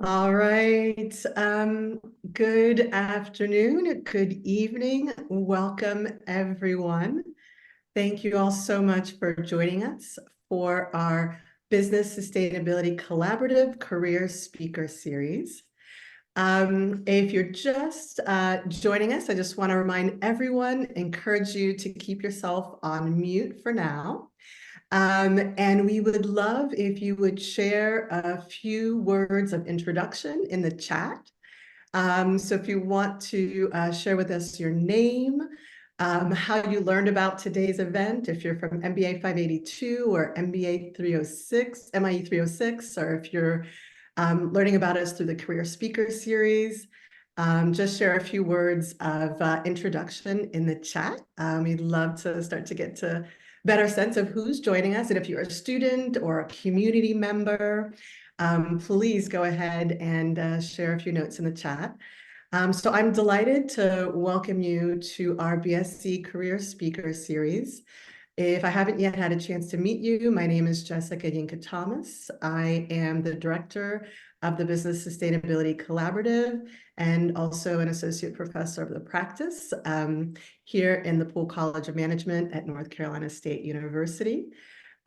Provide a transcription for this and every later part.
All right. Good afternoon, good evening. Welcome, everyone. Thank you all so much for joining us for our Business Sustainability Collaborative Career Speaker Series. If you're just joining us, I just want to remind everyone, encourage you to keep yourself on mute for now. And we would love if you would share a few words of introduction in the chat. So if you want to share with us your name, how you learned about today's event, if you're from MBA 582 or MBA 306, MIE 306, or if you're learning about us through the Career Speaker Series, just share a few words of introduction in the chat. We'd love to start to get to better sense of who's joining us. And if you're a student or a community member, please go ahead and share a few notes in the chat. So I'm delighted to welcome you to our BSC Career Speaker Series. If I haven't yet had a chance to meet you, my name is Jessica Yinka Thomas. I am the director of the Business Sustainability Collaborative and also an associate professor of the practice here in the Poole College of Management at North Carolina State University.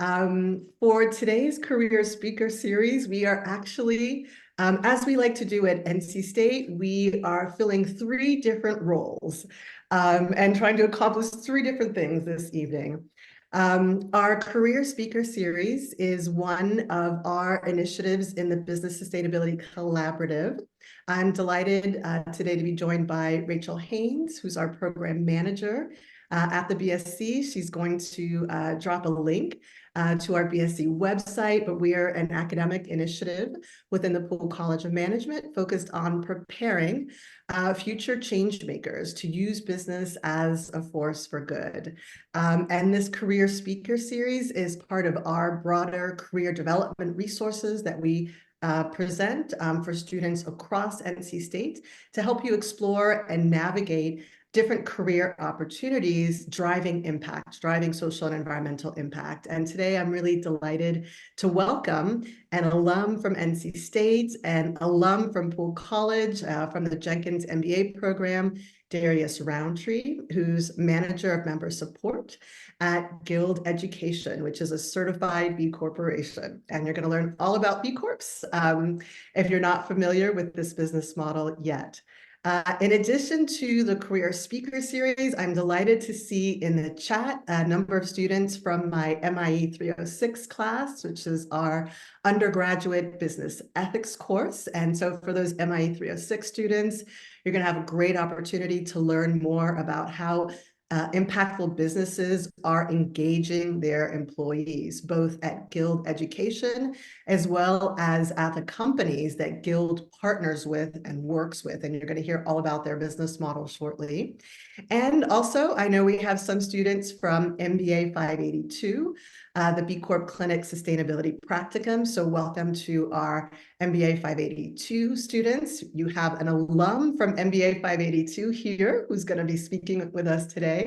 For today's Career Speaker Series, we are actually, as we like to do at NC State, we are filling 3 different roles and trying to accomplish 3 different things this evening. Our Career Speaker Series is one of our initiatives in the Business Sustainability Collaborative. I'm delighted today to be joined by Rachel Haynes, who's our program manager at the BSC. She's going to drop a link to our BSC website, but we are an academic initiative within the Poole College of Management focused on preparing future change makers to use business as a force for good. And this Career Speaker Series is part of our broader career development resources that we present for students across NC State to help you explore and navigate different career opportunities, driving impact, driving social and environmental impact. And today I'm really delighted to welcome an alum from NC State, an alum from Poole College, from the Jenkins MBA program, Darius Rountree, who's manager of member support at Guild Education, which is a certified B Corporation. And you're going to learn all about B Corps if you're not familiar with this business model yet. In addition to the Career Speaker Series, I'm delighted to see in the chat a number of students from my MIE 306 class, which is our undergraduate business ethics course. And so for those MIE 306 students, you're going to have a great opportunity to learn more about how impactful businesses are engaging their employees, both at Guild Education, as well as at the companies that Guild partners with and works with. And you're going to hear all about their business model shortly. And also, I know we have some students from MBA 582, the B Corp Clinic Sustainability Practicum. So welcome to our MBA 582 students. You have an alum from MBA 582 here who's going to be speaking with us today.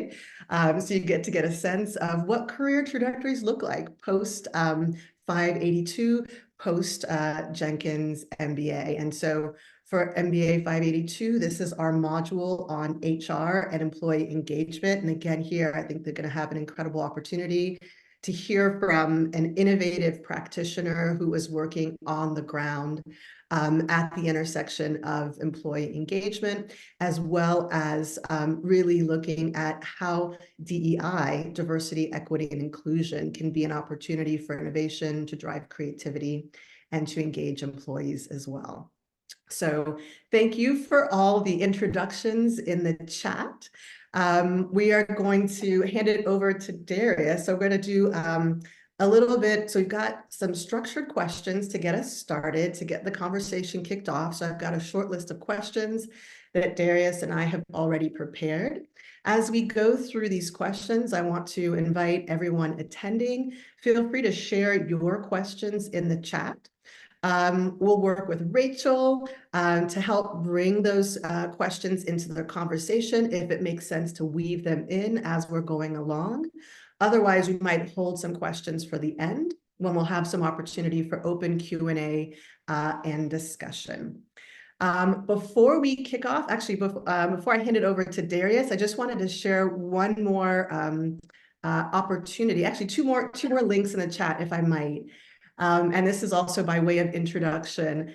So you get to get a sense of what career trajectories look like post 582, post Jenkins MBA. And so for MBA 582, this is our module on HR and employee engagement. And again, here, I think they're going to have an incredible opportunity to hear from an innovative practitioner who is working on the ground at the intersection of employee engagement, as well as really looking at how DEI, diversity, equity, and inclusion, can be an opportunity for innovation to drive creativity and to engage employees as well. So thank you for all the introductions in the chat. We are going to hand it over to Darius. So we're going to do a little bit. So we've got some structured questions to get us started, to get the conversation kicked off. So I've got a short list of questions that Darius and I have already prepared. As we go through these questions, I want to invite everyone attending. Feel free to share your questions in the chat. We'll work with Rachel to help bring those questions into the conversation if it makes sense to weave them in as we're going along. Otherwise, we might hold some questions for the end. when we'll have some opportunity for open Q&A and discussion. Before we kick off, actually, before I hand it over to Darius, I just wanted to share one more opportunity, actually two more links in the chat, if I might. And this is also by way of introduction.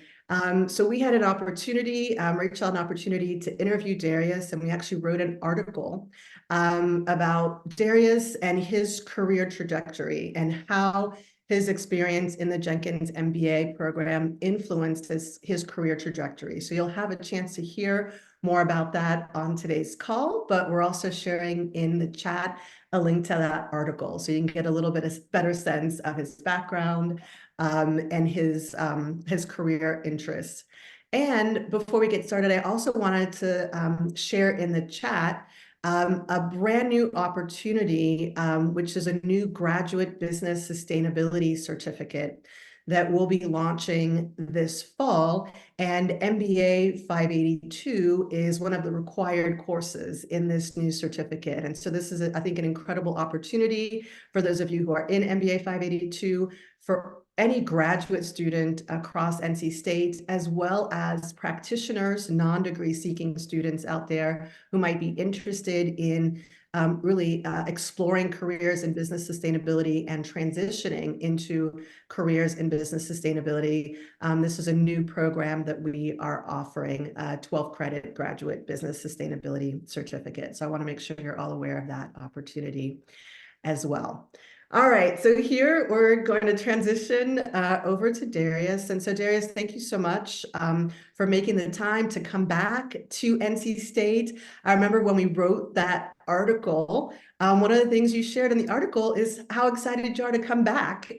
So we had an opportunity, Rachel had an opportunity to interview Darius, and we actually wrote an article about Darius and his career trajectory and how his experience in the Jenkins MBA program influenced his career trajectory. So you'll have a chance to hear more about that on today's call, but we're also sharing in the chat a link to that article, so you can get a little bit of better sense of his background and his career interests. And before we get started, I also wanted to share in the chat a brand new opportunity, which is a new graduate business sustainability certificate that we'll be launching this fall. And MBA 582 is one of the required courses in this new certificate. And so this is, I think, an incredible opportunity for those of you who are in MBA 582, for any graduate student across NC State, as well as practitioners, non-degree seeking students out there who might be interested in really exploring careers in business sustainability and transitioning into careers in business sustainability. This is a new program that we are offering, a 12-credit graduate business sustainability certificate. So I want to make sure you're all aware of that opportunity as well. All right, so here we're going to transition over to Darius. And so Darius, thank you so much for making the time to come back to NC State. I remember when we wrote that article, one of the things you shared in the article is how excited you are to come back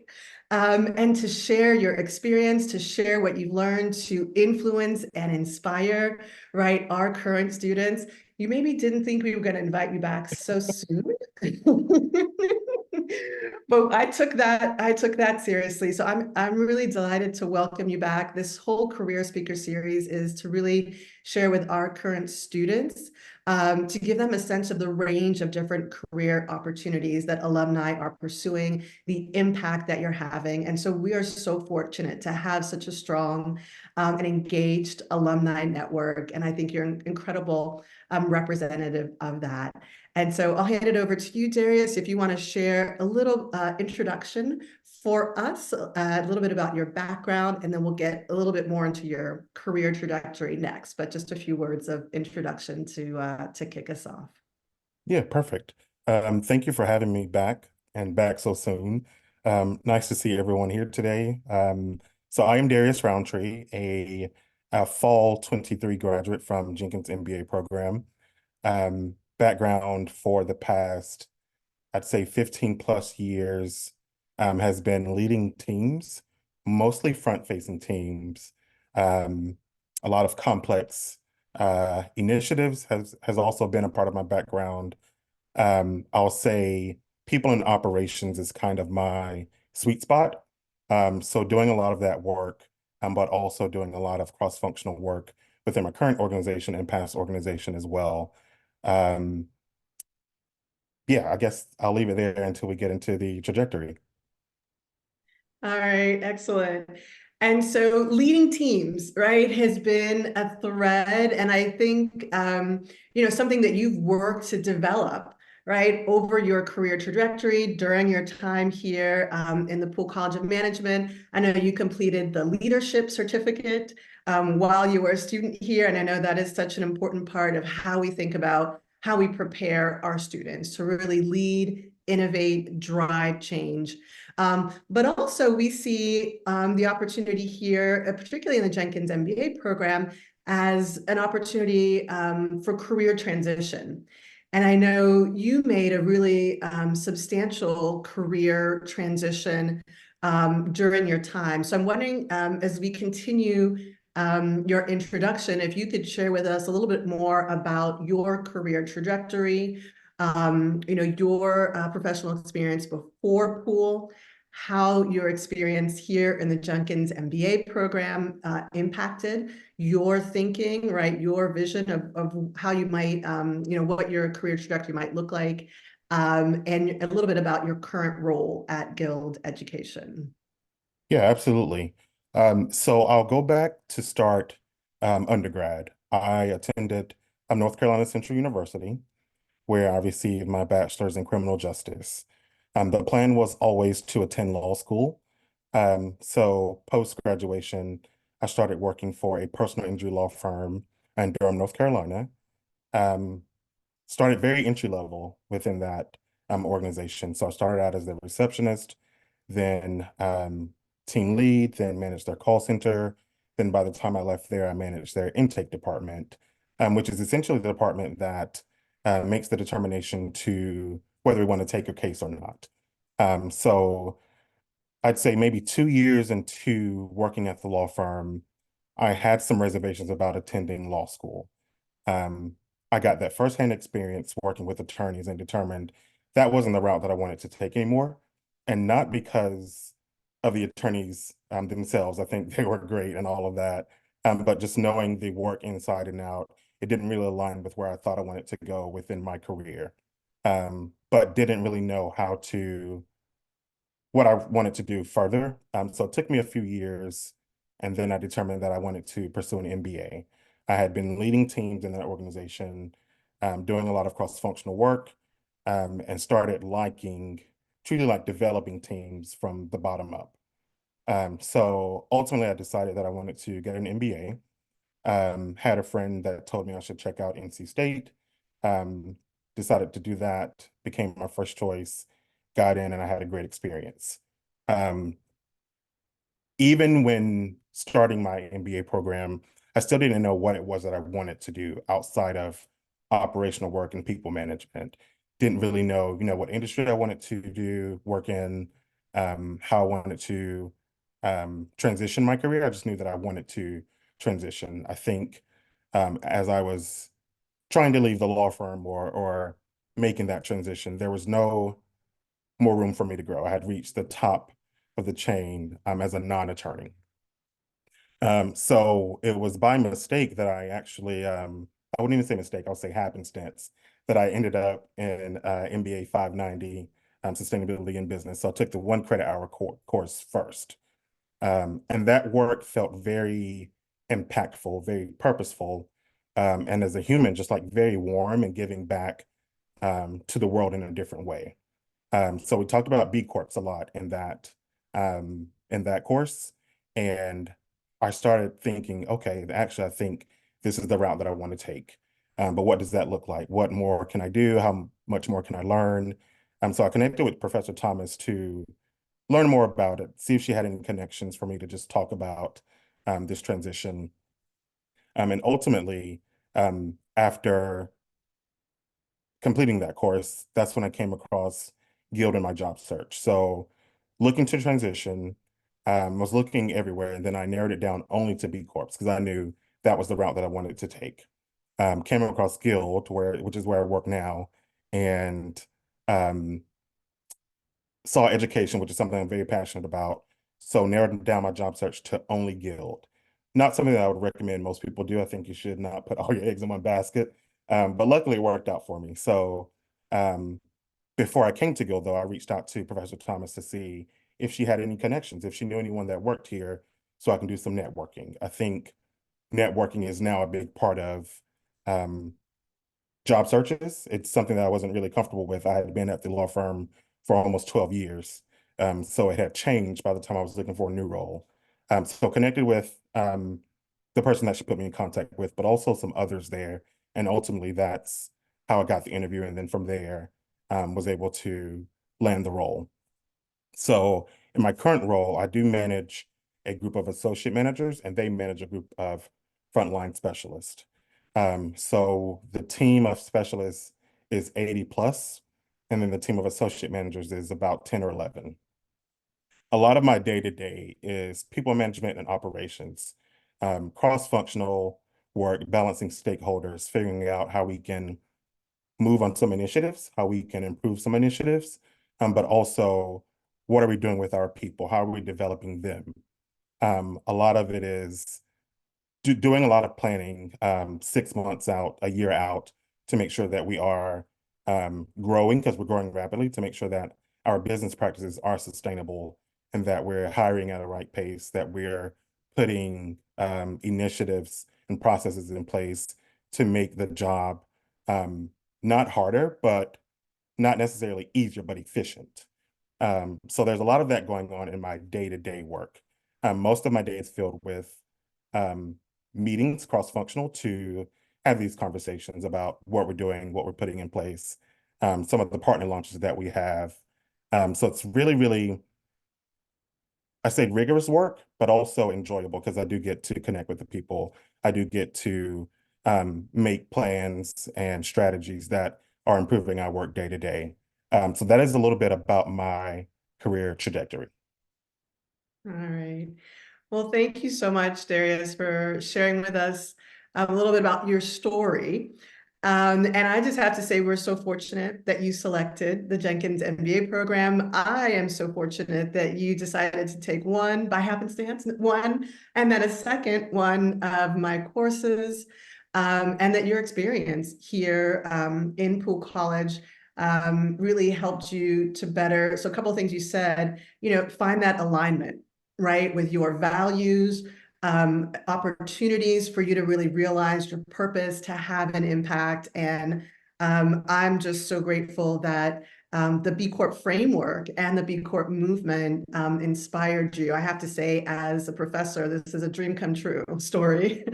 and to share your experience, to share what you've learned, to influence and inspire, right, our current students. You maybe didn't think we were going to invite you back so soon. But I took that seriously. So I'm really delighted to welcome you back. This whole career speaker series is to really share with our current students, to give them a sense of the range of different career opportunities that alumni are pursuing, the impact that you're having. And so we are so fortunate to have such a strong and engaged alumni network. And I think you're an incredible representative of that. And so I'll hand it over to you, Darius, if you want to share a little introduction for us, a little bit about your background, and then we'll get a little bit more into your career trajectory next. But just a few words of introduction to kick us off. Yeah, perfect. Thank you for having me back and back so soon. Nice to see everyone here today. So I am Darius Rountree, a fall 23 graduate from Jenkins MBA program. Background for the past, I'd say 15 plus years, has been leading teams, mostly front-facing teams. A lot of complex initiatives has also been a part of my background. I'll say people in operations is kind of my sweet spot. So doing a lot of that work, but also doing a lot of cross-functional work within my current organization and past organization as well. Yeah, I guess I'll leave it there until we get into the trajectory. All right, excellent. And so leading teams, right, has been a thread, and I think, something that you've worked to develop, right, over your career trajectory during your time here in the Poole College of Management. I know you completed the leadership certificate while you were a student here, and I know that is such an important part of how we think about how we prepare our students to really lead, innovate, drive change. But also we see the opportunity here, particularly in the Jenkins MBA program, as an opportunity for career transition. And I know you made a really substantial career transition during your time. So I'm wondering, as we continue your introduction, if you could share with us a little bit more about your career trajectory, your professional experience before Poole, how your experience here in the Jenkins MBA program impacted your thinking, right? Your vision of how you might, what your career trajectory might look like and a little bit about your current role at Guild Education. Yeah, absolutely. So I'll go back to start undergrad. I attended North Carolina Central University, where I received my bachelor's in criminal justice. The plan was always to attend law school. So post-graduation, I started working for a personal injury law firm in Durham, North Carolina. Um, Started very entry level within that organization. So I started out as the receptionist, then team lead, then managed their call center. Then by the time I left there, I managed their intake department, which is essentially the department that makes the determination to whether we want to take a case or not. So I'd say maybe 2 years into working at the law firm, I had some reservations about attending law school. Um, I got that firsthand experience working with attorneys and determined that wasn't the route that I wanted to take anymore. And not because of the attorneys themselves. I think they were great and all of that. But just knowing the work inside and out, it didn't really align with where I thought I wanted to go within my career. But didn't really know what I wanted to do further. So it took me a few years, and then I determined that I wanted to pursue an MBA. I had been leading teams in that organization, doing a lot of cross-functional work, and started truly like developing teams from the bottom up. So ultimately, I decided that I wanted to get an MBA. Had a friend that told me I should check out NC State. Um, Decided to do that, became my first choice, got in, and I had a great experience. Um, Even when starting my MBA program, I still didn't know what it was that I wanted to do outside of operational work and people management. Didn't really know, what industry I wanted to work in, how I wanted to transition my career. I just knew that I wanted to transition. I think as I was trying to leave the law firm or making that transition, there was no more room for me to grow. I had reached the top of the chain as a non-attorney. So it was by mistake that I actually, I wouldn't even say mistake, I'll say happenstance, that I ended up in MBA 590, Sustainability in Business. So I took the 1 credit hour course first. And that work felt very impactful, very purposeful, and as a human, just like very warm and giving back to the world in a different way. So we talked about B Corps a lot in that course, and I started thinking, okay, actually, I think this is the route that I want to take. But what does that look like? What more can I do? How much more can I learn? So I connected with Professor Thomas to learn more about it, see if she had any connections for me to just talk about this transition. And ultimately, after completing that course, that's when I came across Guild in my job search. So looking to transition, was looking everywhere, and then I narrowed it down only to B Corps because I knew that was the route that I wanted to take. Came across Guild, which is where I work now, and um, saw education, which is something I'm very passionate about. So narrowed down my job search to only Guild. Not something that I would recommend most people do. I think you should not put all your eggs in one basket. But luckily it worked out for me. So um, before I came to Guild, though, I reached out to Professor Thomas to see if she had any connections, if she knew anyone that worked here, so I can do some networking. I think networking is now a big part of um, job searches. It's something that I wasn't really comfortable with. I had been at the law firm for almost 12 years. So it had changed by the time I was looking for a new role. So connected with the person that she put me in contact with, but also some others there. And ultimately, that's how I got the interview. And then from there, was able to land the role. So in my current role, I do manage a group of associate managers, and they manage a group of frontline specialists. So the team of specialists is 80 plus, and then the team of associate managers is about 10 or 11. A lot of my day-to-day is people management and operations, cross-functional work, balancing stakeholders, figuring out how we can move on some initiatives, how we can improve some initiatives, but also what are we doing with our people? How are we developing them? A lot of it is doing a lot of planning, 6 months out, a year out, to make sure that we are growing because we're growing rapidly to make sure that our business practices are sustainable and that we're hiring at a right pace, that we're putting initiatives and processes in place to make the job not harder, but not necessarily easier, but efficient. So there's a lot of that going on in my day-to-day work. Most of my day is filled with um, meetings, cross-functional, to have these conversations about what we're doing, what we're putting in place, some of the partner launches that we have. So it's really, really, I say rigorous work, but also enjoyable because I do get to connect with the people. I do get to make plans and strategies that are improving our work day to day. So that is a little bit about my career trajectory. All right. Well, thank you so much, Darius, for sharing with us a little bit about your story. And I just have to say, we're so fortunate that you selected the Jenkins MBA program. I am so fortunate that you decided to take one by happenstance, one, and then a second one of my courses, and that your experience here in Poole College really helped you to better. So a couple of things you said, find that alignment, right, with your values, opportunities for you to really realize your purpose, to have an impact. And I'm just so grateful that the B Corp framework and the B Corp movement inspired you. I have to say, as a professor, this is a dream come true story.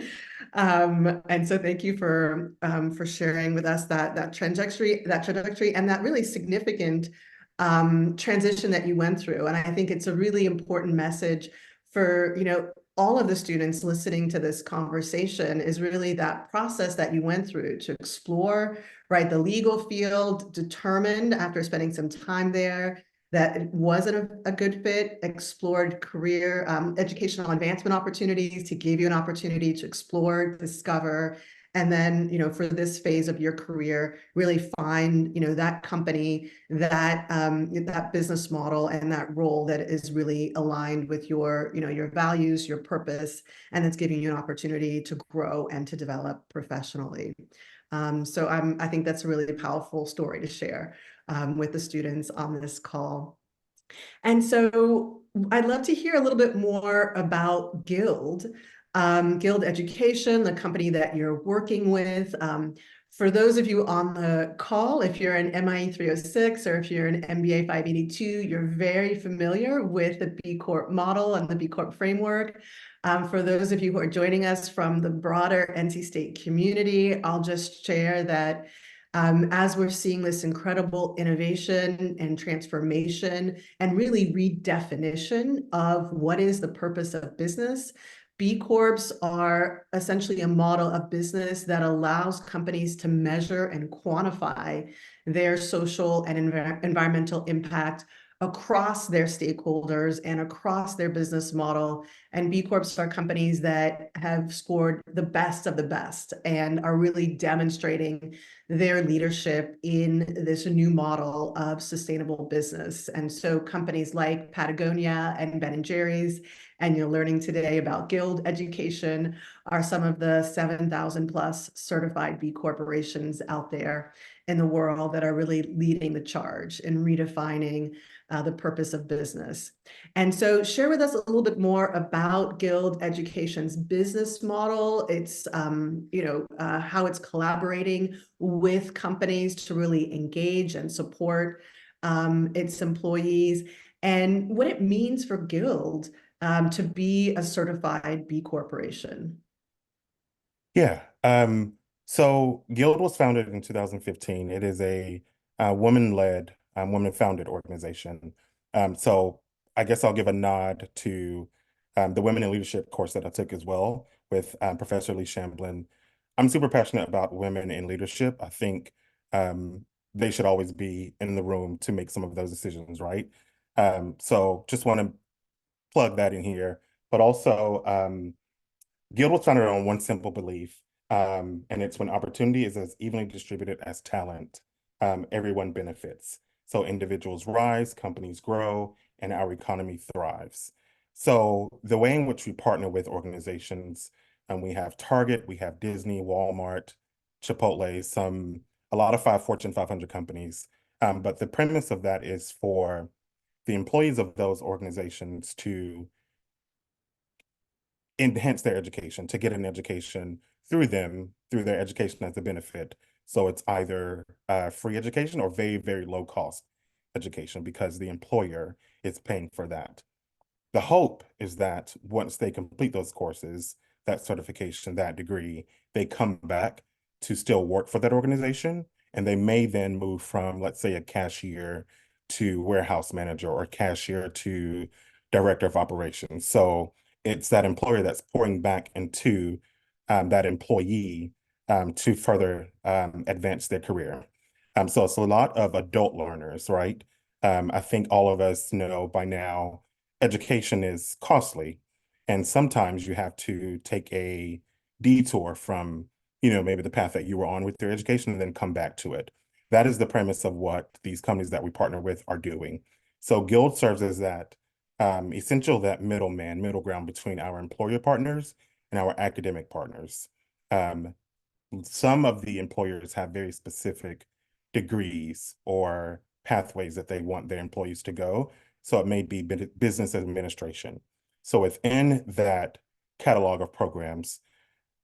And so thank you for sharing with us that trajectory, and that really significant transition that you went through. And I think it's a really important message for, all of the students listening to this conversation, is really that process that you went through to explore, right, the legal field, determined after spending some time there that it wasn't a good fit, explored career, educational advancement opportunities to give you an opportunity to explore, discover, and then, for this phase of your career, really find, that company, that business model and that role that is really aligned with your, your values, your purpose, and it's giving you an opportunity to grow and to develop professionally. So I think that's a really powerful story to share with the students on this call. And so I'd love to hear a little bit more about Guild, Guild Education, the company that you're working with. For those of you on the call, if you're an MIE 306 or if you're an MBA 582, you're very familiar with the B Corp model and the B Corp framework. For those of you who are joining us from the broader NC State community, I'll just share that as we're seeing this incredible innovation and transformation and really redefinition of what is the purpose of business, B Corps are essentially a model of business that allows companies to measure and quantify their social and environmental impact across their stakeholders and across their business model. And B Corps are companies that have scored the best of the best and are really demonstrating their leadership in this new model of sustainable business. And so companies like Patagonia and Ben & Jerry's, and you're learning today about Guild Education, are some of the 7,000 plus certified B corporations out there in the world that are really leading the charge in redefining the purpose of business. And so share with us a little bit more about Guild Education's business model. It's, how it's collaborating with companies to really engage and support its employees, and what it means for Guild to be a certified B corporation. Yeah. So Guild was founded in 2015. It is a woman-led, woman-founded organization. So I guess I'll give a nod to the Women in Leadership course that I took as well with Professor Lee Shamblin. I'm super passionate about women in leadership. I think they should always be in the room to make some of those decisions, right? So just want to plug that in here, but also Guild was founded on one simple belief, and it's when opportunity is as evenly distributed as talent, everyone benefits. So individuals rise, companies grow, and our economy thrives. So the way in which we partner with organizations, we have Target, we have Disney, Walmart, Chipotle, some a lot of Fortune 500 companies. But the premise of that is for the employees of those organizations to enhance their education, to get an education through them, through their education as a benefit. So it's either free education or very, very low cost education because the employer is paying for that. The hope is that once they complete those courses, that certification, that degree, they come back to still work for that organization. And they may then move from, let's say, a cashier to warehouse manager or cashier to director of operations. So it's that employer that's pouring back into that employee to further advance their career. So it's a lot of adult learners, right? I think all of us know by now education is costly, and sometimes you have to take a detour from, maybe the path that you were on with your education and then come back to it. That is the premise of what these companies that we partner with are doing. So Guild serves as that essential, that middleman, middle ground between our employer partners and our academic partners. Um, some of the employers have very specific degrees or pathways that they want their employees to go. So it may be business administration. So within that catalog of programs,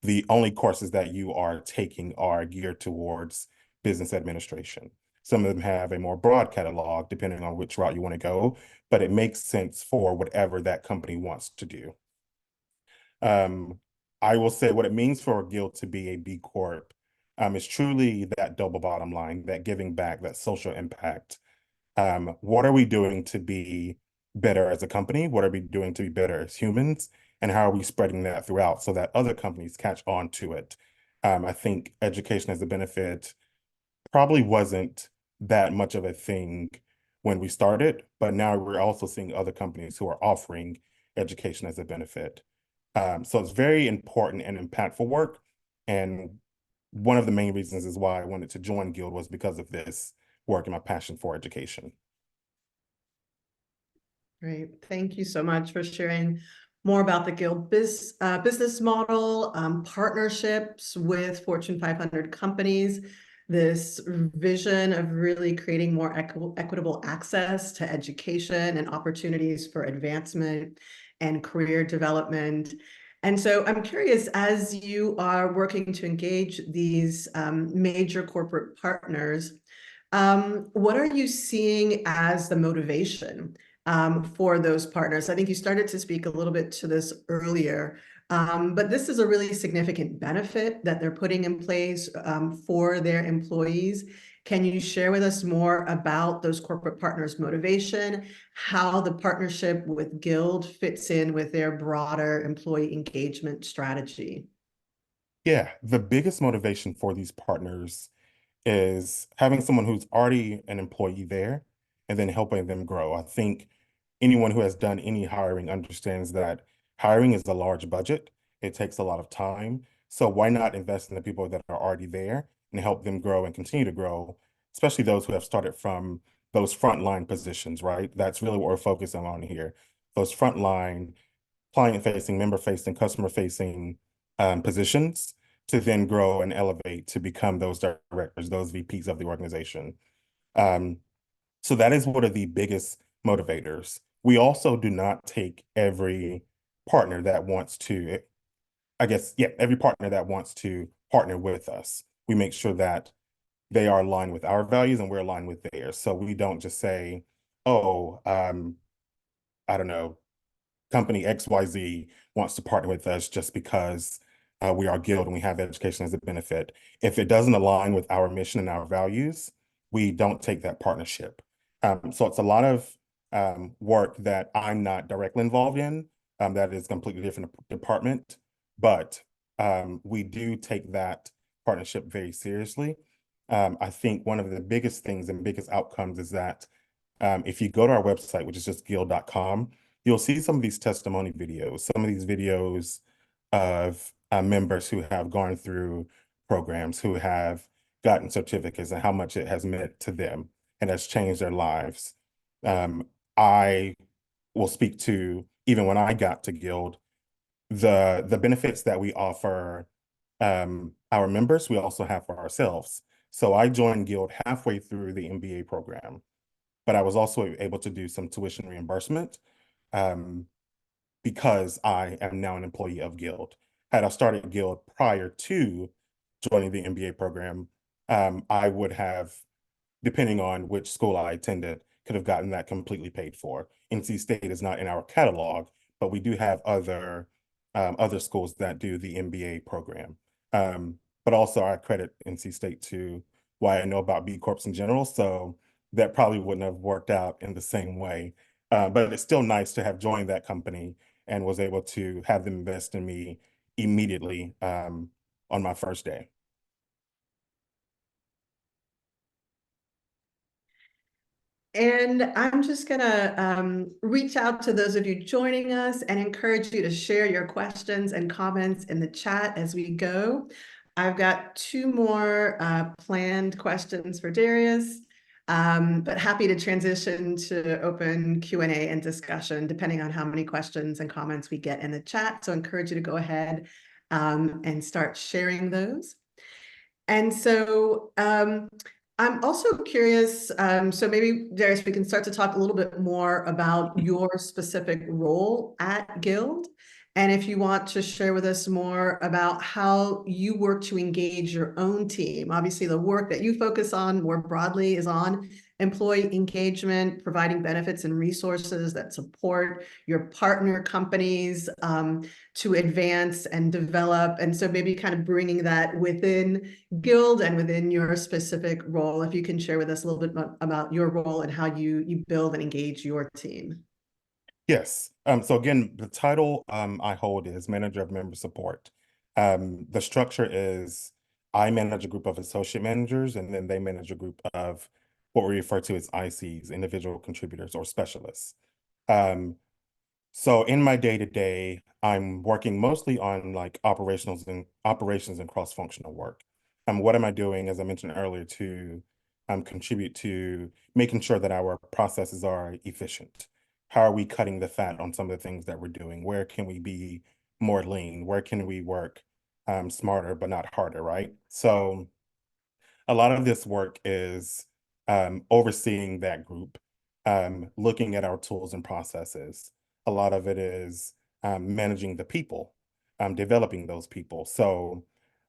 the only courses that you are taking are geared towards business administration. Some of them have a more broad catalog depending on which route you want to go, but it makes sense for whatever that company wants to do. I will say what it means for a guild to be a B Corp is truly that double bottom line, that giving back, that social impact. What are we doing to be better as a company? What are we doing to be better as humans? And how are we spreading that throughout so that other companies catch on to it? I think education as a benefit probably wasn't that much of a thing when we started, but now we're also seeing other companies who are offering education as a benefit. So it's very important and impactful work. And one of the main reasons is why I wanted to join Guild was because of this work and my passion for education. Great. Thank you so much for sharing more about the Guild business model, partnerships with Fortune 500 companies, this vision of really creating more equitable access to education and opportunities for advancement and career development. And so I'm curious, as you are working to engage these major corporate partners, what are you seeing as the motivation for those partners? I think you started to speak a little bit to this earlier, but this is a really significant benefit that they're putting in place for their employees. Can you share with us more about those corporate partners' motivation, how the partnership with Guild fits in with their broader employee engagement strategy? Yeah, the biggest motivation for these partners is having someone who's already an employee there and then helping them grow. I think anyone who has done any hiring understands that hiring is a large budget. It takes a lot of time. So why not invest in the people that are already there and help them grow and continue to grow, especially those who have started from those frontline positions, right? That's really what we're focusing on here. Those frontline, client-facing, member-facing, customer-facing positions to then grow and elevate to become those directors, those VPs of the organization. Um, so that is one of the biggest motivators. We also do not take every partner that wants to, I guess, yeah, every partner that wants to partner with us. We make sure that they are aligned with our values and we're aligned with theirs. So we don't just say, oh, I don't know, company XYZ wants to partner with us just because we are Guild and we have education as a benefit. If it doesn't align with our mission and our values, we don't take that partnership. So it's a lot of work that I'm not directly involved in. That is a completely different department, but we do take that partnership very seriously. I think one of the biggest things and biggest outcomes is that if you go to our website, which is just guild.com, you'll see some of these testimony videos, some of these videos of members who have gone through programs, who have gotten certificates and how much it has meant to them and has changed their lives. I will speak to, even when I got to Guild, the benefits that we offer our members, we also have for ourselves. So I joined Guild halfway through the MBA program, but I was also able to do some tuition reimbursement um, because I am now an employee of Guild. Had I started Guild prior to joining the MBA program, I would have, depending on which school I attended, could have gotten that completely paid for. NC State is not in our catalog, but we do have other schools that do the MBA program. But also I credit NC State to why I know about B Corps in general, so that probably wouldn't have worked out in the same way. But it's still nice to have joined that company and was able to have them invest in me immediately on my first day. And I'm just gonna reach out to those of you joining us and encourage you to share your questions and comments in the chat as we go. I've got two more planned questions for Darius, but happy to transition to open Q&A and discussion depending on how many questions and comments we get in the chat. So I encourage you to go ahead and start sharing those. And so I'm also curious, so maybe Darius, we can start to talk a little bit more about your specific role at Guild. And if you want to share with us more about how you work to engage your own team. Obviously, the work that you focus on more broadly is on employee engagement, providing benefits and resources that support your partner companies to advance and develop. And so maybe kind of bringing that within Guild and within your specific role, if you can share with us a little bit about your role and how you build and engage your team. Yes. So again, the title I hold is Manager of Member Support. The structure is I manage a group of associate managers, and then they manage a group of what we refer to as ICs, individual contributors or specialists. So in my day-to-day, I'm working mostly on like operations and cross-functional work. What am I doing, as I mentioned earlier, to contribute to making sure that our processes are efficient? How are we cutting the fat on some of the things that we're doing? Where can we be more lean? Where can we work smarter but not harder, right? So a lot of this work is overseeing that group, looking at our tools and processes. A lot of it is managing the people, developing those people. So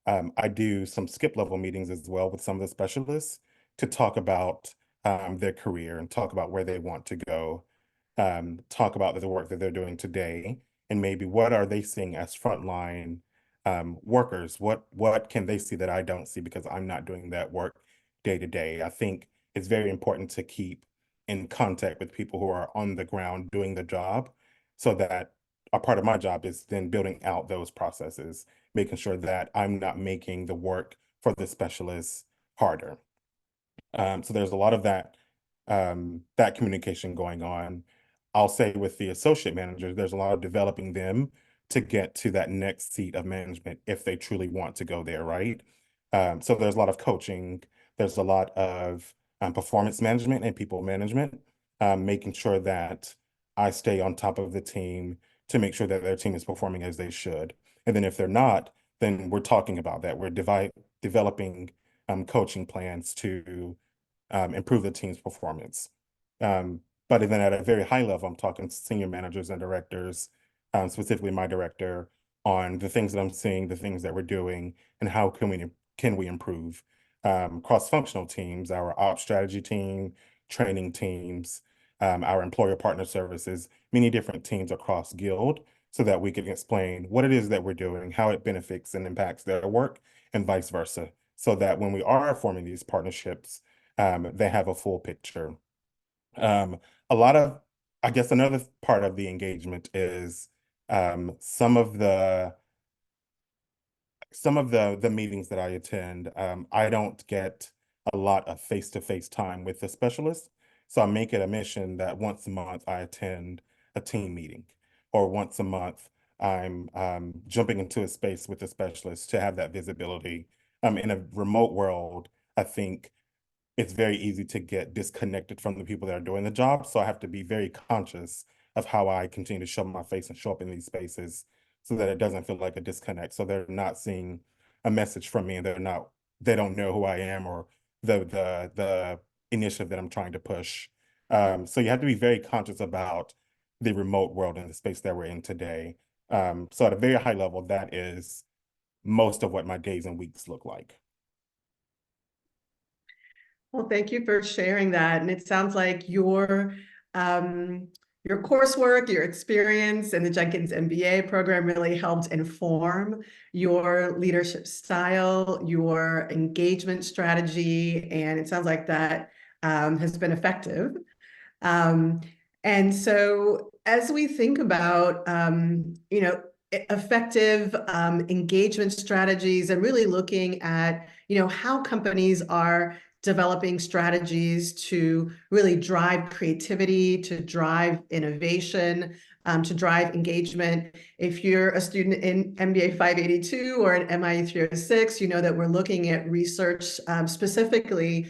I do some skip level meetings as well with some of the specialists to talk about their career and talk about where they want to go, talk about the work that they're doing today, and maybe what are they seeing as frontline workers. What can they see that I don't see because I'm not doing that work day to day? I think it's very important to keep in contact with people who are on the ground doing the job, so that a part of my job is then building out those processes, making sure that I'm not making the work for the specialists harder. So there's a lot of that communication going on. I'll say with the associate managers, there's a lot of developing them to get to that next seat of management if they truly want to go there, right? So there's a lot of coaching, there's a lot of performance management and people management, making sure that I stay on top of the team to make sure that their team is performing as they should. And then if they're not, then we're talking about that. We're developing coaching plans to improve the team's performance. But then at a very high level, I'm talking to senior managers and directors, specifically my director, on the things that I'm seeing, the things that we're doing, and how can we improve. Cross-functional teams, our ops strategy team, training teams, our employer partner services, many different teams across Guild, so that we can explain what it is that we're doing, how it benefits and impacts their work, and vice versa, so that when we are forming these partnerships, they have a full picture. Um, a lot of, I guess another part of the engagement is some of the meetings that I attend, I don't get a lot of face-to-face time with the specialist. So I make it a mission that once a month I attend a team meeting, or once a month I'm jumping into a space with the specialist to have that visibility. In a remote world, I think it's very easy to get disconnected from the people that are doing the job. So I have to be very conscious of how I continue to show my face and show up in these spaces so that it doesn't feel like a disconnect. So they're not seeing a message from me and they're not they don't know who I am or the initiative that I'm trying to push. So you have to be very conscious about the remote world and the space that we're in today. So at a very high level, that is most of what my days and weeks look like. Well, thank you for sharing that. And it sounds like your coursework, your experience in the Jenkins MBA program really helped inform your leadership style, your engagement strategy, and it sounds like that has been effective. Um, and so as we think about, effective engagement strategies and really looking at, how companies are developing strategies to really drive creativity, to drive innovation, to drive engagement. If you're a student in MBA 582 or an MIE 306, you know that we're looking at research specifically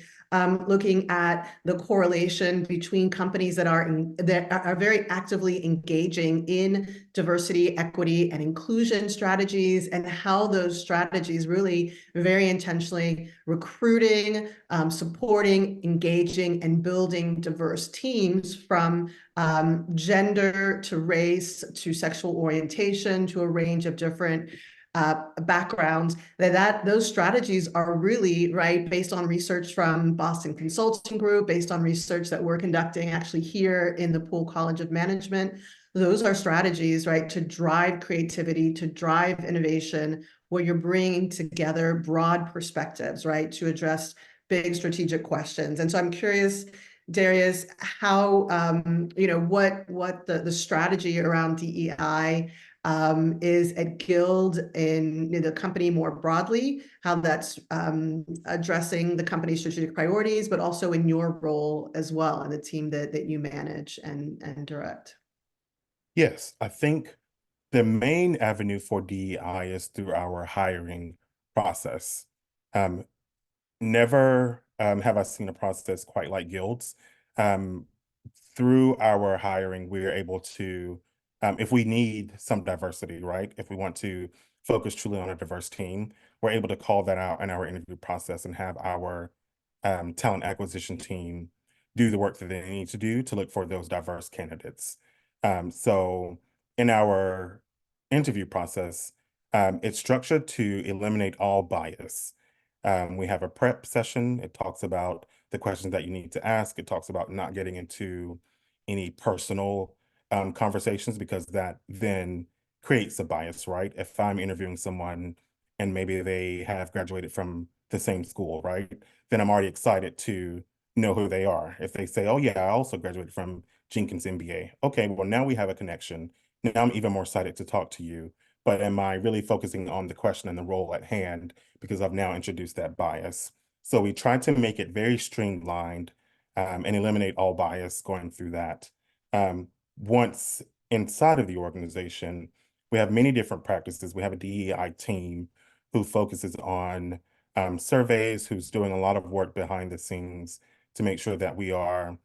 looking at the correlation between companies that are very actively engaging in diversity, equity, and inclusion strategies, and how those strategies really very intentionally recruiting, supporting, engaging, and building diverse teams from gender to race to sexual orientation to a range of different backgrounds, those strategies are really right based on research from Boston Consulting Group, based on research that we're conducting actually here in the Poole College of Management. Those are strategies, right, to drive creativity, to drive innovation, where you're bringing together broad perspectives, right, to address big strategic questions. And so I'm curious, Darius, how what the strategy around DEI is at Guild in the company more broadly, how that's addressing the company's strategic priorities, but also in your role as well and the team that you manage and direct. Yes, I think the main avenue for DEI is through our hiring process. Um, Never have I seen a process quite like Guild's. Um, Through our hiring, we are able to, if we need some diversity, right? If we want to focus truly on a diverse team, we're able to call that out in our interview process and have our talent acquisition team do the work that they need to do to look for those diverse candidates. So in our interview process, it's structured to eliminate all bias. We have a prep session. It talks about the questions that you need to ask. It talks about not getting into any personal conversations because that then creates a bias, right? If I'm interviewing someone and maybe they have graduated from the same school, right? Then I'm already excited to know who they are. If they say, oh, yeah, I also graduated from Jenkins MBA. Okay, well, now we have a connection. Now I'm even more excited to talk to you. But am I really focusing on the question and the role at hand because I've now introduced that bias? So we try to make it very streamlined and eliminate all bias going through that. Once inside of the organization, we have many different practices. We have a DEI team who focuses on surveys, who's doing a lot of work behind the scenes to make sure that we are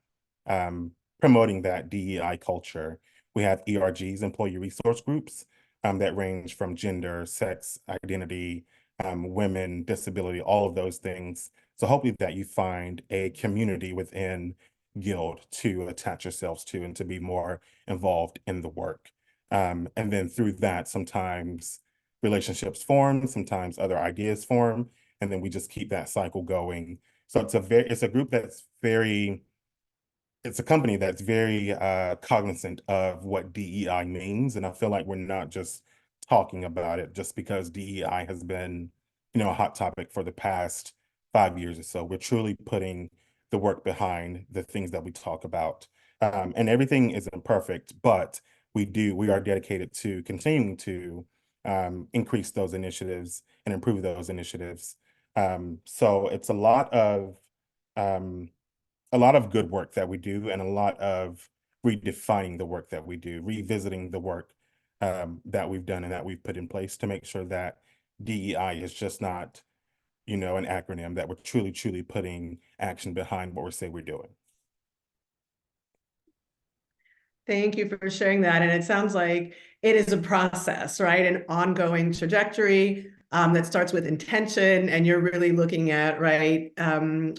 promoting that DEI culture. We have ERGs, employee resource groups, that range from gender, sex, identity, women, disability, all of those things. So hopefully that you find a community within Guild to attach yourselves to and to be more involved in the work. And then through that, sometimes relationships form, sometimes other ideas form, and then we just keep that cycle going. So it's a group that's very it's a company that's very cognizant of what DEI means. And I feel like we're not just talking about it just because DEI has been, a hot topic for the past 5 years or so. We're truly putting the work behind the things that we talk about. And everything isn't perfect, but we are dedicated to continuing to increase those initiatives and improve those initiatives. So it's um, a lot of good work that we do and a lot of redefining the work that we do, revisiting the work that we've done and that we've put in place to make sure that DEI is just not, an acronym, that we're truly, truly putting action behind what we say we're doing. Thank you for sharing that. And it sounds like it is a process, right? An ongoing trajectory. that starts with intention, and you're really looking at, right, from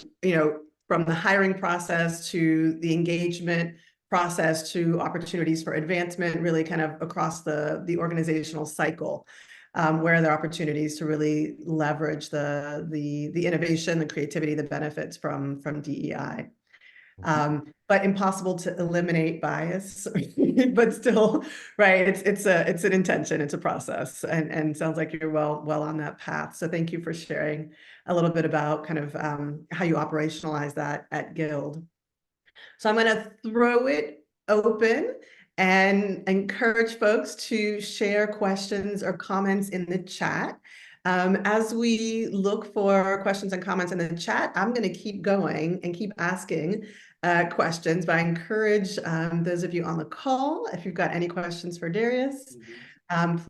the hiring process to the engagement process to opportunities for advancement, really kind of across the organizational cycle, where there are opportunities to really leverage the innovation, the creativity, the benefits from DEI. But impossible to eliminate bias, but still, right, it's an intention, it's a process, and sounds like you're well on that path. So thank you for sharing a little bit about kind of how you operationalize that at Guild. So I'm going to throw it open and encourage folks to share questions or comments in the chat. As we look for questions and comments in the chat, I'm going to keep going and keep asking questions, but I encourage those of you on the call, if you've got any questions for Darius,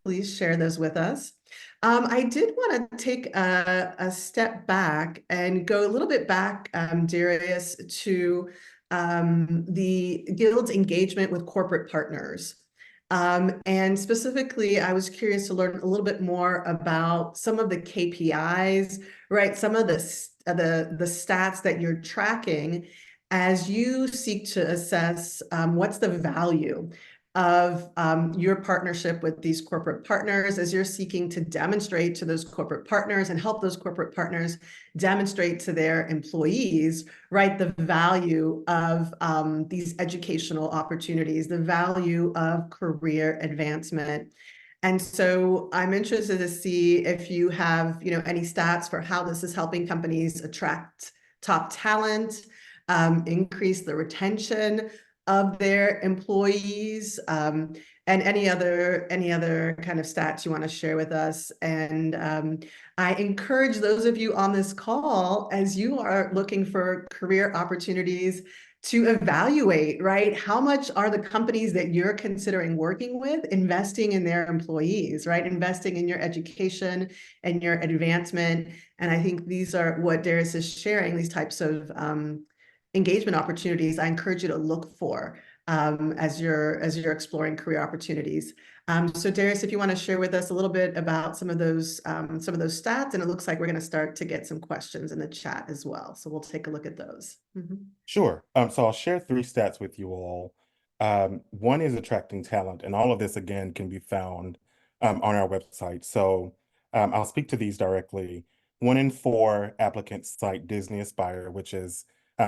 please share those with us. I did want to take a step back and go a little bit back, Darius, to the Guild's engagement with corporate partners. And specifically, I was curious to learn a little bit more about some of the KPIs, right? Some of the stats that you're tracking as you seek to assess what's the value of your partnership with these corporate partners, as you're seeking to demonstrate to those corporate partners and help those corporate partners demonstrate to their employees, right, the value of these educational opportunities, the value of career advancement. And so I'm interested to see if you have, any stats for how this is helping companies attract top talent, increase the retention of their employees, and any other kind of stats you want to share with us. And I encourage those of you on this call, as you are looking for career opportunities, to evaluate, right? How much are the companies that you're considering working with investing in their employees, right? Investing in your education and your advancement. And I think these are what Darius is sharing, these types of engagement opportunities I encourage you to look for as you're exploring career opportunities. So Darius, if you want to share with us a little bit about some of those stats, and it looks like we're going to start to get some questions in the chat as well. So we'll take a look at those. Sure. So I'll share three stats with you all. One is attracting talent, and all of this again can be found on our website. So I'll speak to these directly. 1 in 4 applicants cite Disney Aspire, which is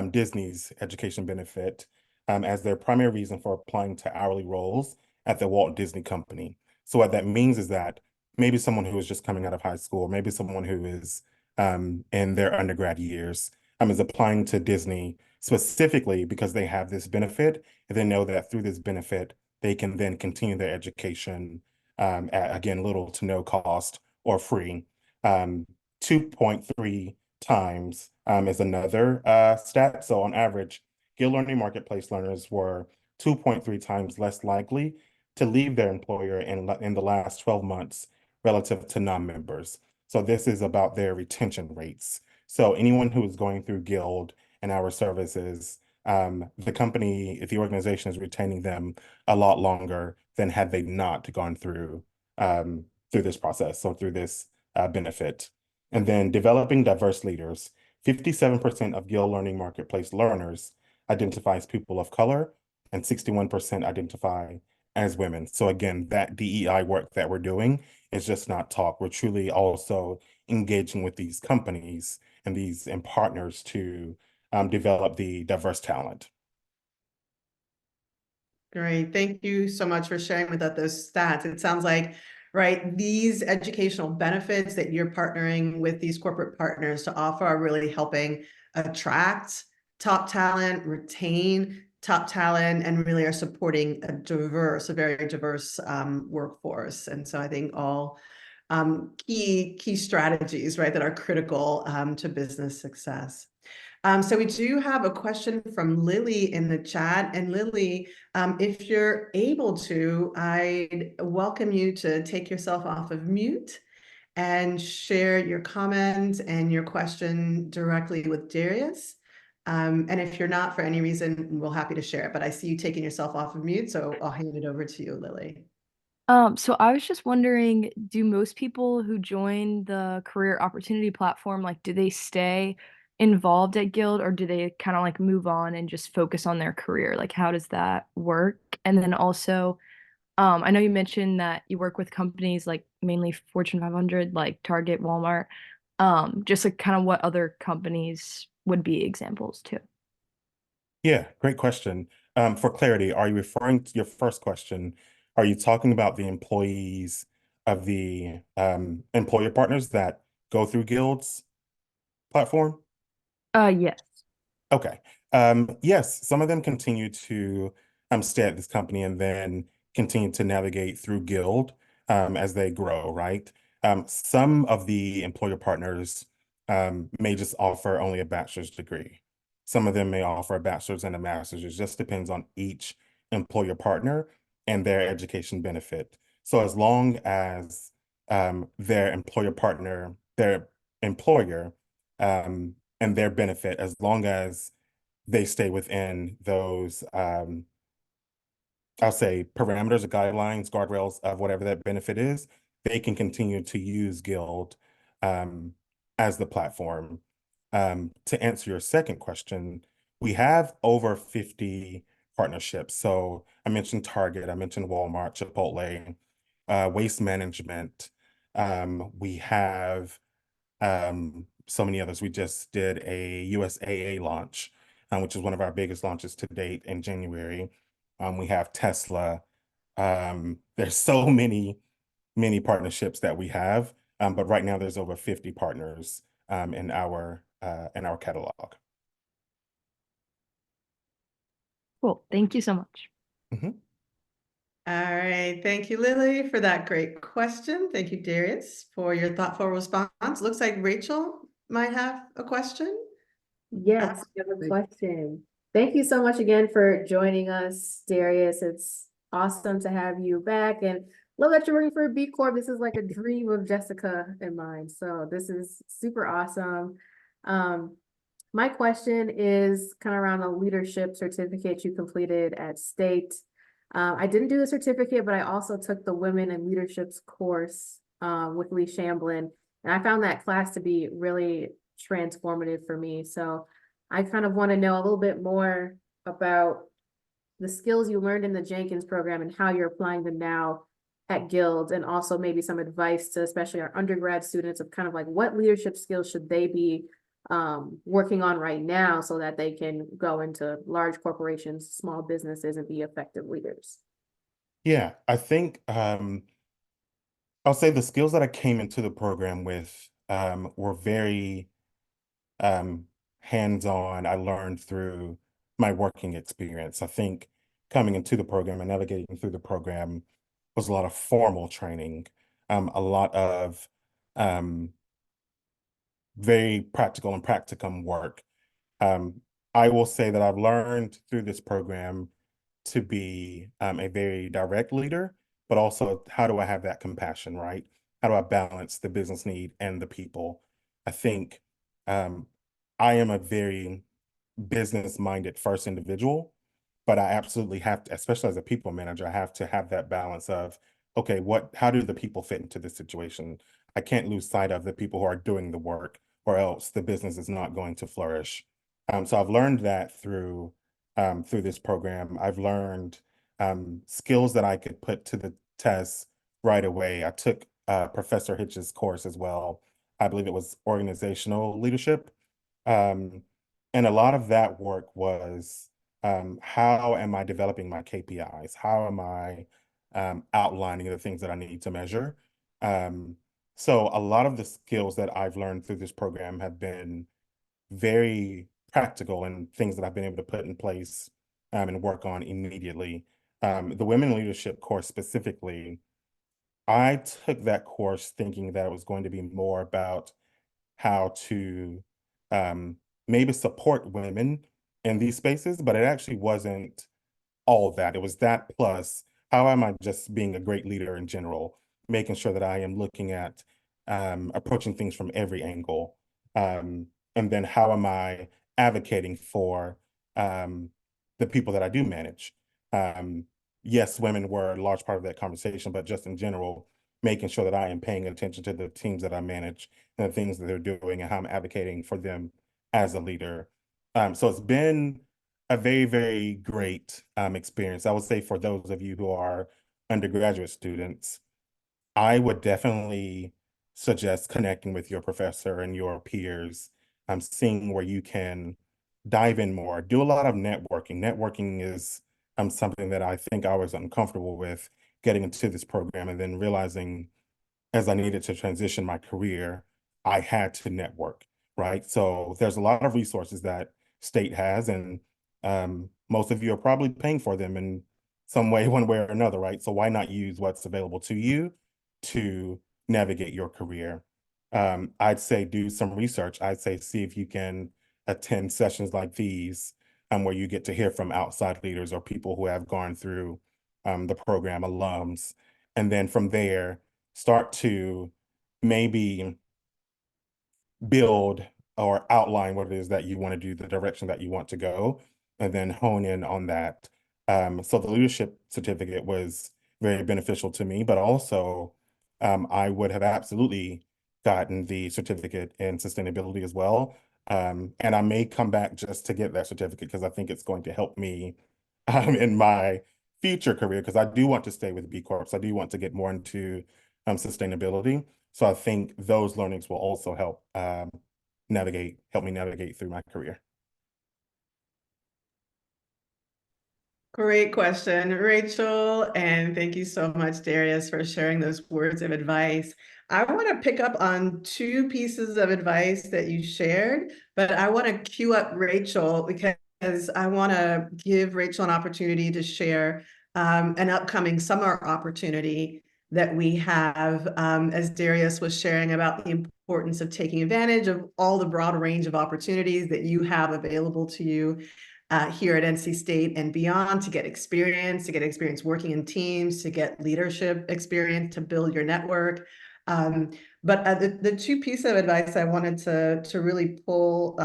Disney's education benefit, as their primary reason for applying to hourly roles at the Walt Disney Company. So what that means is that maybe someone who is just coming out of high school, maybe someone who is in their undergrad years, is applying to Disney specifically because they have this benefit, and they know that through this benefit, they can then continue their education at, again, little to no cost or free. 2.3 times is another stat. So on average, Guild Learning Marketplace learners were 2.3 times less likely to leave their employer in the last 12 months relative to non-members. So this is about their retention rates. So anyone who is going through Guild and our services, the company, if the organization is retaining them a lot longer than had they not gone through this process, so through this benefit. And then developing diverse leaders. 57% of Guild Learning Marketplace learners identify as people of color, and 61% identify as women. So again, that DEI work that we're doing is just not talk. We're truly also engaging with these companies and these partners to develop the diverse talent. Great. Thank you so much for sharing with us those stats. It sounds like, right, these educational benefits that you're partnering with these corporate partners to offer are really helping attract top talent, retain top talent, and really are supporting a very diverse workforce. And so I think all key strategies, right, that are critical to business success. So we do have a question from Lily in the chat. And Lily, if you're able to, I'd welcome you to take yourself off of mute and share your comment and your question directly with Darius. And if you're not, for any reason, we're happy to share it. But I see you taking yourself off of mute, so I'll hand it over to you, Lily. So I was just wondering, do most people who join the career opportunity platform, like, do they stay involved at Guild or do they kind of like move on and just focus on their career? Like, how does that work? And then also, I know you mentioned that you work with companies like mainly Fortune 500, like Target, Walmart. Just like kind of what other companies would be examples too. Yeah, great question. For clarity, are you referring to your first question? Are you talking about the employees of the employer partners that go through Guild's platform? Yes. Okay. Yes, some of them continue to stay at this company and then continue to navigate through Guild as they grow, right? Some of the employer partners may just offer only a bachelor's degree. Some of them may offer a bachelor's and a master's. It just depends on each employer partner and their education benefit. So as long as their employer partner, their employer, and their benefit, as long as they stay within those, I'll say parameters or guidelines, guardrails of whatever that benefit is, they can continue to use Guild um, as the platform. To answer your second question, we have over 50 partnerships. So I mentioned Target, I mentioned Walmart, Chipotle, Waste Management. We have so many others. We just did a USAA launch, which is one of our biggest launches to date in January. We have Tesla. There's so many partnerships that we have, but right now there's over 50 partners in our catalog. Cool. Thank you so much. Mhm. All right, thank you, Lily, for that great question. Thank you, Darius, for your thoughtful response. Looks like Rachel might have a question. Yes, I have a question. Thank you so much again for joining us, Darius. It's awesome to have you back and love that you're working for a B Corp. This is like a dream of Jessica and mine. So this is super awesome. Um, my question is kind of around the leadership certificate you completed at State. I didn't do the certificate, but I also took the Women in Leaderships course with Lee Shamblin, and I found that class to be really transformative for me. So I kind of want to know a little bit more about the skills you learned in the Jenkins program and how you're applying them now at Guild, and also maybe some advice to especially our undergrad students of kind of like what leadership skills should they be working on right now so that they can go into large corporations, small businesses, and be effective leaders. Yeah, I think I'll say the skills that I came into the program with were very um, hands-on. I learned through my working experience. I think coming into the program and navigating through the program was a lot of formal training, a lot of um, very practical and practicum work. Um, I will say that I've learned through this program to be a very direct leader, but also how do I have that compassion, right? How do I balance the business need and the people? I think um, I am a very business-minded first individual, but I absolutely have to, especially as a people manager, I have to have that balance of, okay, how do the people fit into this situation? I can't lose sight of the people who are doing the work, or else the business is not going to flourish. So I've learned that through this program. I've learned skills that I could put to the test right away. I took Professor Hitch's course as well. I believe it was organizational leadership. Um, and a lot of that work was how am I developing my KPIs? How am I outlining the things that I need to measure? Um, so a lot of the skills that I've learned through this program have been very practical and things that I've been able to put in place and work on immediately. The Women in Leadership course specifically, I took that course thinking that it was going to be more about how to um, maybe support women in these spaces, but it actually wasn't all of that. It was that plus how am I just being a great leader in general, making sure that I am looking at approaching things from every angle. And then how am I advocating for um, the people that I do manage? Um, yes, women were a large part of that conversation, but just in general, making sure that I am paying attention to the teams that I manage and the things that they're doing and how I'm advocating for them as a leader. So it's been a very, very great experience. I would say for those of you who are undergraduate students, I would definitely suggest connecting with your professor and your peers. Seeing where you can dive in more. Do a lot of networking. Networking is something that I think I was uncomfortable with getting into this program, and then realizing as I needed to transition my career, I had to network, right? So there's a lot of resources that state has, and most of you are probably paying for them in some way, one way or another, right? So why not use what's available to you to navigate your career? I'd say do some research. I'd say see if you can attend sessions like these, where you get to hear from outside leaders or people who have gone through the program, alums, and then from there start to maybe build or outline what it is that you want to do, the direction that you want to go, and then hone in on that. So the leadership certificate was very beneficial to me, but also I would have absolutely gotten the certificate in sustainability as well. And I may come back just to get that certificate because I think it's going to help me in my future career, because I do want to stay with B Corps. I do want to get more into sustainability. So I think those learnings will also help help me navigate through my career. Great question, Rachel, and thank you so much, Darius, for sharing those words of advice. I want to pick up on two pieces of advice that you shared, but I want to cue up Rachel because I want to give Rachel an opportunity to share an upcoming summer opportunity that we have, as Darius was sharing about the importance of taking advantage of all the broad range of opportunities that you have available to you here at NC State and beyond, to get experience working in teams, to get leadership experience, to build your network. But the two pieces of advice I wanted to really pull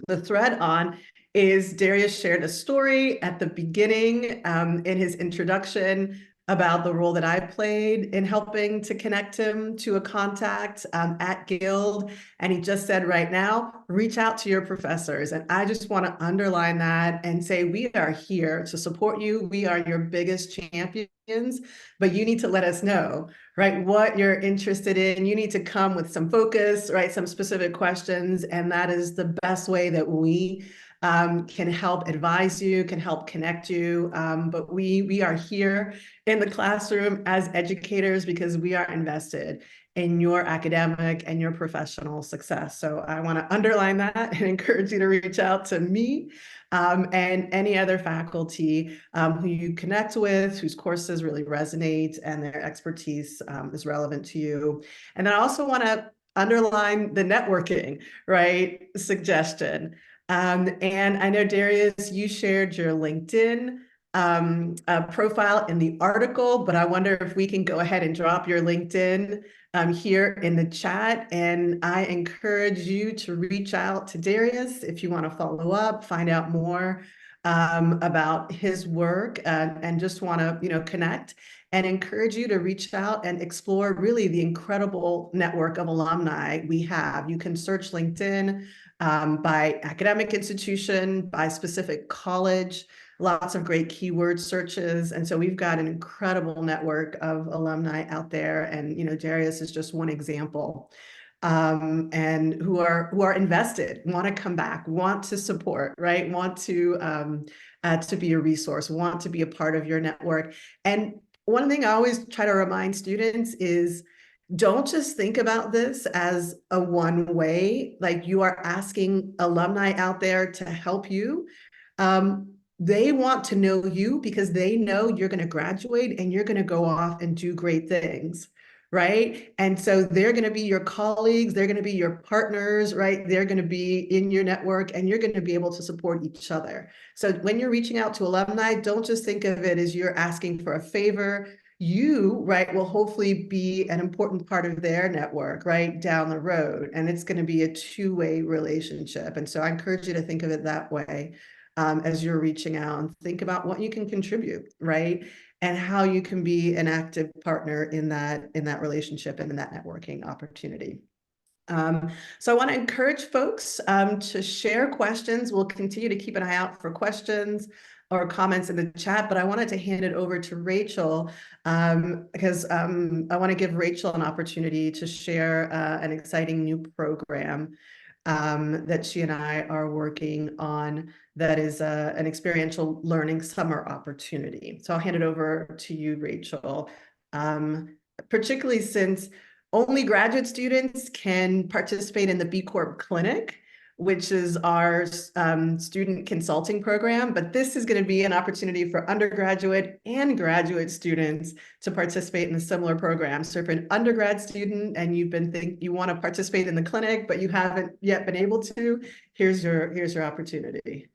the thread on is Darius shared a story at the beginning in his introduction about the role that I played in helping to connect him to a contact at Guild. And he just said right now, reach out to your professors. And I just want to underline that and say, we are here to support you. We are your biggest champions, but you need to let us know, right, what you're interested in. You need to come with some focus, right, some specific questions. And that is the best way that we can help advise you, can help connect you. But we are here in the classroom as educators because we are invested in your academic and your professional success. So I want to underline that and encourage you to reach out to me and any other faculty who you connect with, whose courses really resonate and their expertise is relevant to you. And then I also want to underline the networking, right, suggestion. And I know, Darius, you shared your LinkedIn profile in the article, but I wonder if we can go ahead and drop your LinkedIn here in the chat. And I encourage you to reach out to Darius if you want to follow up, find out more about his work, and just want to, connect, and encourage you to reach out and explore really the incredible network of alumni we have. You can search LinkedIn by academic institution, by specific college, lots of great keyword searches. And so we've got an incredible network of alumni out there. And, Darius is just one example. And who are invested, want to come back, want to support, right? Want to be a resource, want to be a part of your network. And one thing I always try to remind students is, don't just think about this as a one way, like you are asking alumni out there to help you. They want to know you because they know you're going to graduate and you're going to go off and do great things, right? And so they're going to be your colleagues, they're going to be your partners, right? They're going to be in your network and you're going to be able to support each other. So when you're reaching out to alumni, don't just think of it as you're asking for a favor. You, right, will hopefully be an important part of their network, right, down the road. And it's going to be a two-way relationship. And so I encourage you to think of it that way. as you're reaching out, and think about what you can contribute, right? And how you can be an active partner in that relationship and in that networking opportunity. So I want to encourage folks to share questions. We'll continue to keep an eye out for questions or comments in the chat, but I wanted to hand it over to Rachel because I want to give Rachel an opportunity to share an exciting new program that she and I are working on that is an experiential learning summer opportunity. So I'll hand it over to you, Rachel, particularly since only graduate students can participate in the B Corp Clinic, which is our student consulting program. But this is going to be an opportunity for undergraduate and graduate students to participate in a similar program. So if you're an undergrad student and you want to participate in the clinic, but you haven't yet been able to, here's your opportunity.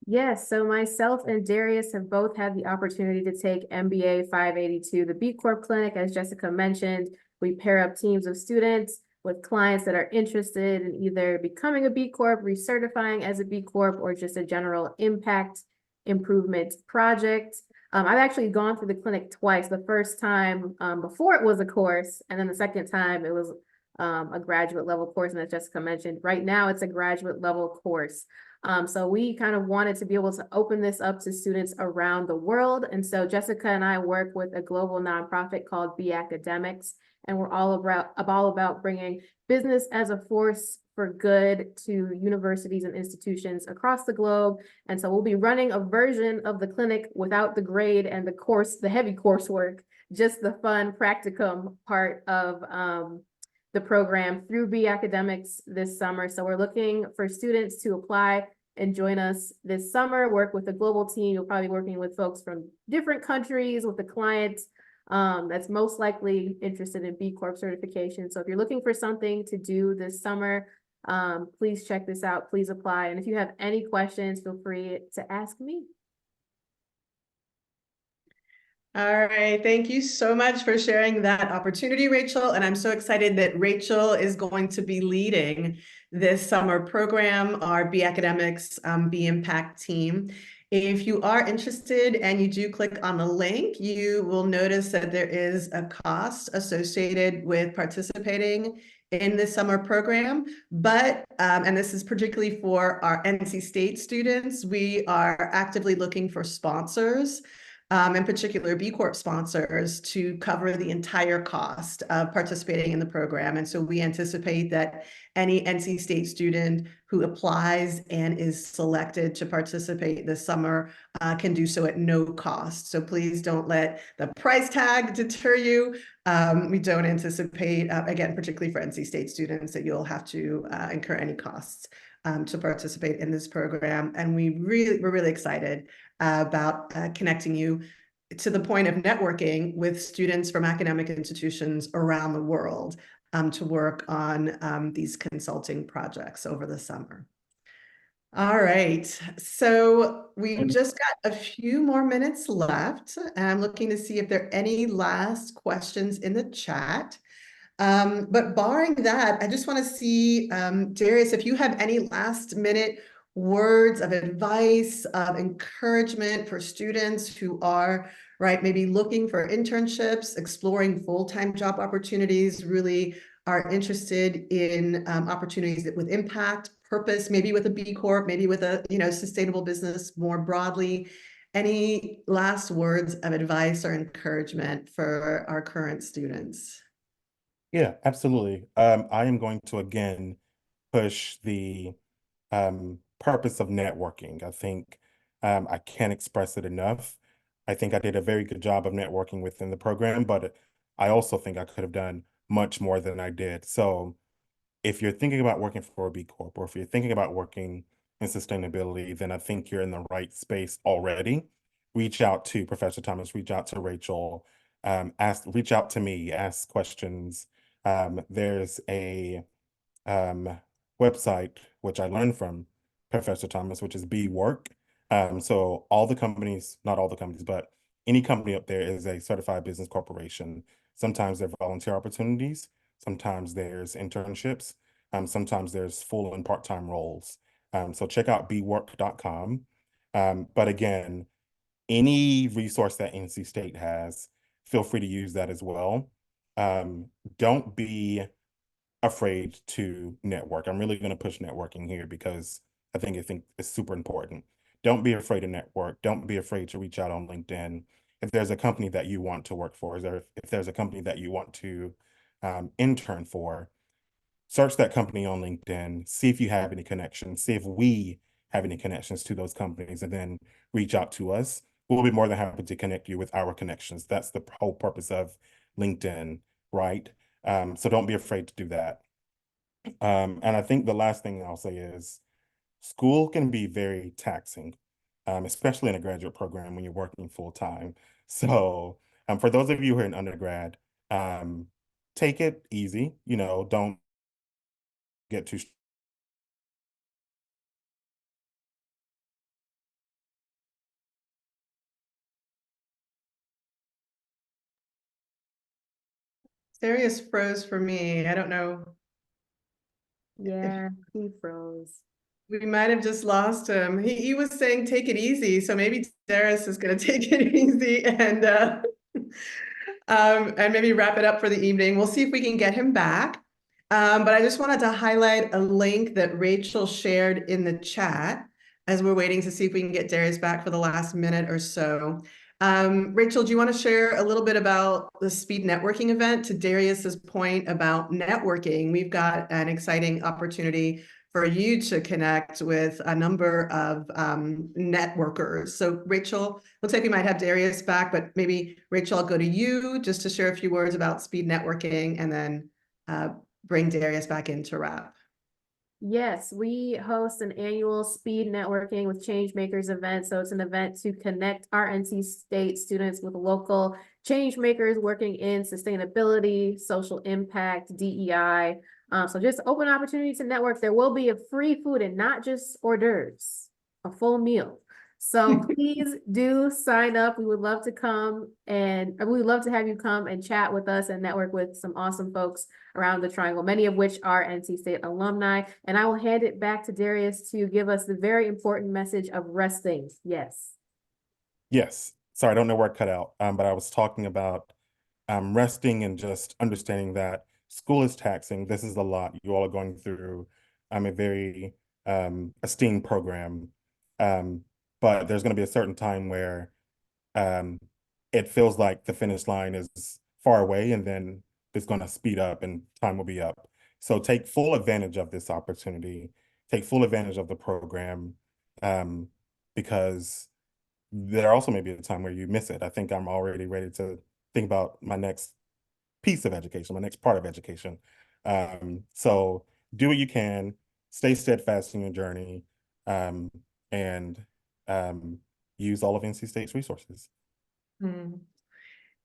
Yes, so myself and Darius have both had the opportunity to take MBA 582, the B Corp Clinic, as Jessica mentioned. We pair up teams of students with clients that are interested in either becoming a B Corp, recertifying as a B Corp, or just a general impact improvement project. I've actually gone through the clinic twice. The first time before it was a course, and then the second time it was a graduate level course. And as Jessica mentioned, right now it's a graduate level course. So we kind of wanted to be able to open this up to students around the world. And so Jessica and I work with a global nonprofit called Be Academics, and we're all about bringing business as a force for good to universities and institutions across the globe. And so we'll be running a version of the clinic without the grade and the heavy coursework, just the fun practicum part of the program through Be Academics this summer. So we're looking for students to apply and join us this summer, work with a global team. You'll probably be working with folks from different countries, with a client that's most likely interested in B Corp certification. So if you're looking for something to do this summer, please check this out, please apply. And if you have any questions, feel free to ask me. All right, thank you so much for sharing that opportunity, Rachel. And I'm so excited that Rachel is going to be leading this summer program, our Be Academics Be Impact team. If you are interested and you do click on the link, you will notice that there is a cost associated with participating in this summer program. But, and this is particularly for our NC State students, we are actively looking for sponsors, in particular B Corp sponsors, to cover the entire cost of participating in the program. And so we anticipate that any NC State student who applies and is selected to participate this summer can do so at no cost. So please don't let the price tag deter you. We don't anticipate, again, particularly for NC State students, that you'll have to incur any costs to participate in this program. And we're really excited about connecting you to the point of networking with students from academic institutions around the world to work on these consulting projects over the summer. All right, so we just got a few more minutes left, and I'm looking to see if there are any last questions in the chat. But barring that, I just want to see, Darius, if you have any last minute words of advice, of encouragement for students who are, right, maybe looking for internships, exploring full-time job opportunities, really are interested in opportunities with impact, purpose, maybe with a B Corp, maybe with a sustainable business more broadly. Any last words of advice or encouragement for our current students? Yeah, absolutely. I am going to again push the purpose of networking. I think I can't express it enough. I think I did a very good job of networking within the program, but I also think I could have done much more than I did. So if you're thinking about working for a B Corp, or if you're thinking about working in sustainability, then I think you're in the right space already. Reach out to Professor Thomas, reach out to Rachel, reach out to me, ask questions. There's a website which I learned from Professor Thomas, which is BWork. So all the companies, not all the companies, but any company up there is a certified business corporation. Sometimes there are volunteer opportunities, sometimes there's internships, sometimes there's full and part-time roles. So check out bework.com. But again, any resource that NC State has, feel free to use that as well. Don't be afraid to network. I'm really going to push networking here because I think it's super important. Don't be afraid to network. Don't be afraid to reach out on LinkedIn. If there's a company that you want to work for, if there's a company that you want to intern for, search that company on LinkedIn, see if you have any connections, see if we have any connections to those companies, and then reach out to us. We'll be more than happy to connect you with our connections. That's the whole purpose of LinkedIn, right? So don't be afraid to do that. And I think the last thing I'll say is school can be very taxing, especially in a graduate program when you're working full time. So for those of you who are in undergrad, take it easy, don't get too Darius froze for me. I don't know. Yeah, he froze. We might have just lost him. He was saying take it easy, so maybe Darius is going to take it easy and maybe wrap it up for the evening. We'll see if we can get him back. But I just wanted to highlight a link that Rachel shared in the chat as we're waiting to see if we can get Darius back for the last minute or so. Rachel, do you want to share a little bit about the speed networking event? To Darius's point about networking, we've got an exciting opportunity for you to connect with a number of networkers. So Rachel, looks like we might have Darius back, but maybe Rachel, I'll go to you just to share a few words about speed networking and then bring Darius back in to wrap. Yes, we host an annual speed networking with change makers event. So it's an event to connect our NC State students with local change makers working in sustainability, social impact, DEI. So just open opportunity to network. There will be a free food and not just hors d'oeuvres, a full meal. So please do sign up. We would love to come and we would love to have you come and chat with us and network with some awesome folks around the triangle, many of which are NC State alumni. And I will hand it back to Darius to give us the very important message of resting. Yes. Yes. Sorry, I don't know where it cut out, but I was talking about resting and just understanding that school is taxing. This is a lot. You all are going through a very esteemed program. But there's going to be a certain time where it feels like the finish line is far away and then it's going to speed up and time will be up. So take full advantage of this opportunity, take full advantage of the program, because there also may be a time where you miss it. I think I'm already ready to think about my next piece of education, my next part of education. So do what you can, stay steadfast in your journey, and use all of NC State's resources.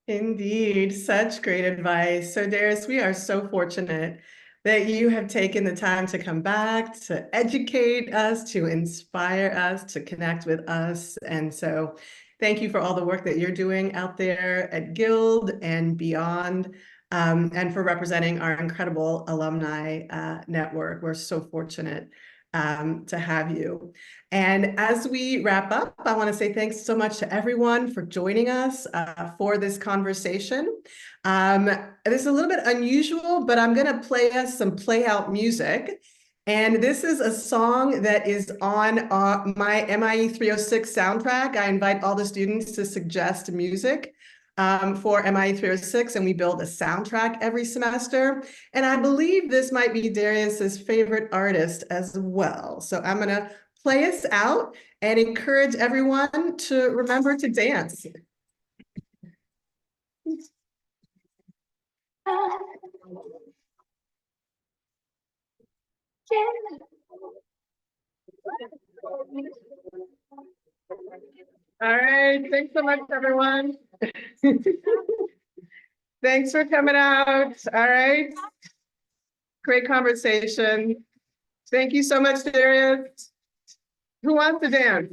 Indeed, such great advice. So Darius, we are so fortunate that you have taken the time to come back, to educate us, to inspire us, to connect with us. And so thank you for all the work that you're doing out there at Guild and beyond, and for representing our incredible alumni network. We're so fortunate to have you. And as we wrap up, I want to say thanks so much to everyone for joining us for this conversation. This is a little bit unusual, but I'm going to play us some play out music. And this is a song that is on my MIE 306 soundtrack. I invite all the students to suggest music for MIE 306, and we build a soundtrack every semester. And I believe this might be Darius's favorite artist as well. So I'm going to play us out and encourage everyone to remember to dance. All right, thanks so much, everyone. Thanks for coming out. All right. Great conversation. Thank you so much, Darius. Who wants to dance?